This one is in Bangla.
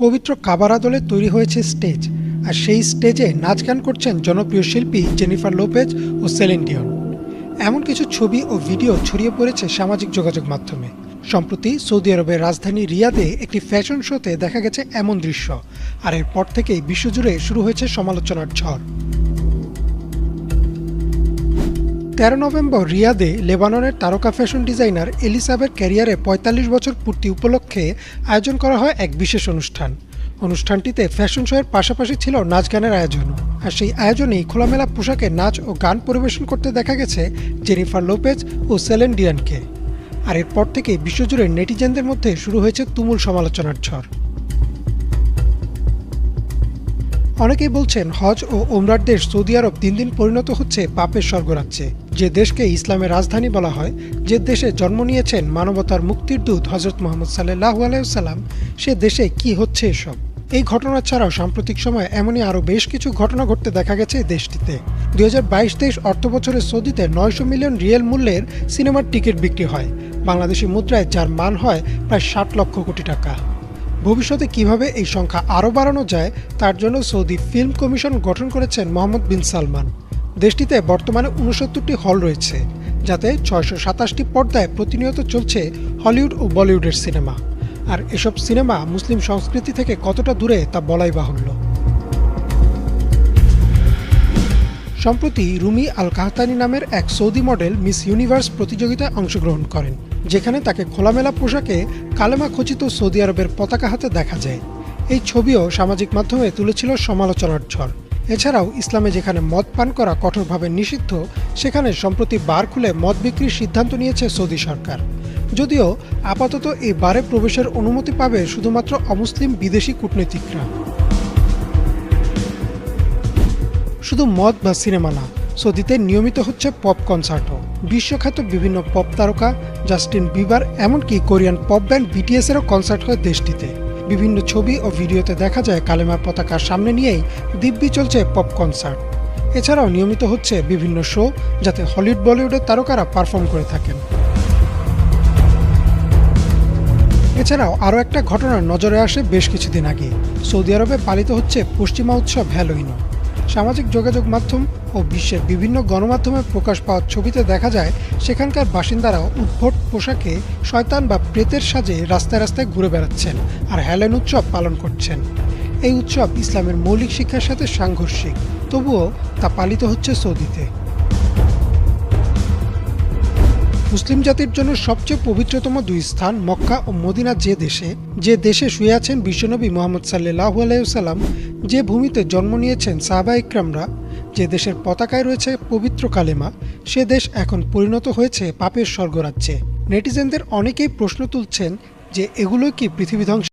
পবিত্র কাবার আদলে তৈরি হয়েছে স্টেজ, আর সেই স্টেজে নাচ গান করছেন জনপ্রিয় শিল্পী জেনিফার লোপেজ ও সেলিন ডিয়ন। এমন কিছু ছবি ও ভিডিও ছড়িয়ে পড়েছে সামাজিক যোগাযোগ মাধ্যমে। সম্প্রতি সৌদি আরবের রাজধানী রিয়াদে একটি ফ্যাশন শোতে দেখা গেছে এমন দৃশ্য, আর এরপর থেকেই বিশ্বজুড়ে শুরু হয়েছে সমালোচনার ঝড়। 13 নভেম্বর রিয়াদে লেবাননের তারকা ফ্যাশন ডিজাইনার এলিসাবের ক্যারিয়ারে ৪৫ বছর পূর্তি উপলক্ষে আয়োজন করা হয় এক বিশেষ অনুষ্ঠানটিতে ফ্যাশন শোয়ের পাশাপাশি ছিল নাচ গানের আয়োজন। আর সেই আয়োজনেই খোলামেলা পোশাকে নাচ ও গান পরিবেশন করতে দেখা গেছে জেনিফার লোপেজ ও সেলিন ডিয়নকে। আর এরপর থেকেই বিশ্বজুড়ে নেটিজেনদের মধ্যে শুরু হয়েছে তুমুল সমালোচনার ঝড়। অনেকেই বলছেন, হজ ও ওমরার দেশ সৌদি আরব দিন দিন পরিণত হচ্ছে পাপের স্বর্গরাজ্যে। যে দেশকে ইসলামের রাজধানী বলা হয়, যে দেশে জন্ম নিয়েছেন মানবতার মুক্তির দূত হজরত মুহাম্মদ সাল্লাল্লাহু আলাইহি ওয়াসাল্লাম, সে দেশে কি হচ্ছে এসব? এই ঘটনা ছাড়াও সাম্প্রতিক সময়ে এমনই আরও বেশ কিছু ঘটনা ঘটতে দেখা গেছে এই দেশটিতে। 2022-23 অর্থবছরে সৌদিতে 900 মিলিয়ন রিয়েল মূল্যের সিনেমার টিকিট বিক্রি হয়, বাংলাদেশি মুদ্রায় যার মান হয় প্রায় 60 লক্ষ কোটি টাকা। ভবিষ্যতে কিভাবে এই সংখ্যা আরও বাড়ানো যায় তার জন্য সৌদি ফিল্ম কমিশন গঠন করেছেন মোহাম্মদ বিন সালমান। দেশটিতে বর্তমানে 69টি হল রয়েছে, যাতে 627টি পর্দায় প্রতিনিয়ত চলছে হলিউড ও বলিউডের সিনেমা। আর এসব সিনেমা মুসলিম সংস্কৃতি থেকে কতটা দূরে তা বলাই বাহুল্য। সম্প্রতি রুমি আল কাহতানি নামের এক সৌদি মডেল মিস ইউনিভার্স প্রতিযোগিতায় অংশগ্রহণ করেন, যেখানে তাকে খোলামেলা পোশাকে কালেমা খচিত সৌদি আরবের পতাকা হাতে দেখা যায়। এই ছবিও সামাজিক মাধ্যমে তুলেছিল সমালোচনার ঝড়। এছাড়াও ইসলামে যেখানে মদ পান করা কঠোরভাবে নিষিদ্ধ, সেখানে সম্প্রতি বার খুলে মদ বিক্রির সিদ্ধান্ত নিয়েছে সৌদি সরকার। যদিও আপাতত এই বারে প্রবেশের অনুমতি পাবে শুধুমাত্র অমুসলিম বিদেশি কূটনীতিকরা। শুধু মদ বা সিনেমা না, সৌদিতে নিয়মিত হচ্ছে পপ কনসার্টও। বিশ্বখ্যাত বিভিন্ন পপ তারকা জাস্টিন বিবার, এমনকি কোরিয়ান পপ ব্যান্ড বিটিএসেরও কনসার্ট হয় দেশটিতে। বিভিন্ন ছবি ও ভিডিওতে দেখা যায় কালেমার পতাকার সামনে নিয়েই দিব্যি চলছে পপ কনসার্ট। এছাড়াও নিয়মিত হচ্ছে বিভিন্ন শো, যাতে হলিউড বলিউডের তারকারা পারফর্ম করে থাকেন। এছাড়াও আরও একটা ঘটনা নজরে আসে বেশ কিছুদিন আগে। সৌদি আরবে পালিত হচ্ছে পশ্চিমা উৎসব হ্যালোইন। সামাজিক যোগাযোগ মাধ্যম ও বিশ্বের বিভিন্ন গণমাধ্যমে প্রকাশ পাওয়া ছবিতে দেখা যায় সেখানকার বাসিন্দারা উদ্ভট পোশাকে শয়তান বা প্রেতের সাজে রাস্তায় রাস্তায় ঘুরে বেড়াচ্ছেন আর হ্যালোইন উৎসব পালন করছেন। এই উৎসব ইসলামের মৌলিক শিক্ষার সাথে সাংঘর্ষিক, তবুও তা পালিত হচ্ছে সৌদিতে। মুসলিম জাতির জন্য সবচেয়ে পবিত্রতম দুই স্থান মক্কা ও মদিনা, যে দেশে শুয়ে আছেন বিশ্বনবী মুহাম্মদ সাল্লাল্লাহু আলাইহি ওয়াসাল্লাম, যে ভূমিতে জন্ম নিয়েছেন সাহাবা ইকরামরা, যে দেশের পতাকায় রয়েছে পবিত্র কালেমা, সে দেশ এখন পরিণত হয়েছে পাপের স্বর্গরাজ্যে। নেটিজেনদের অনেকেই প্রশ্ন তুলছেন যে এগুলো কি পৃথিবী ধ্বংস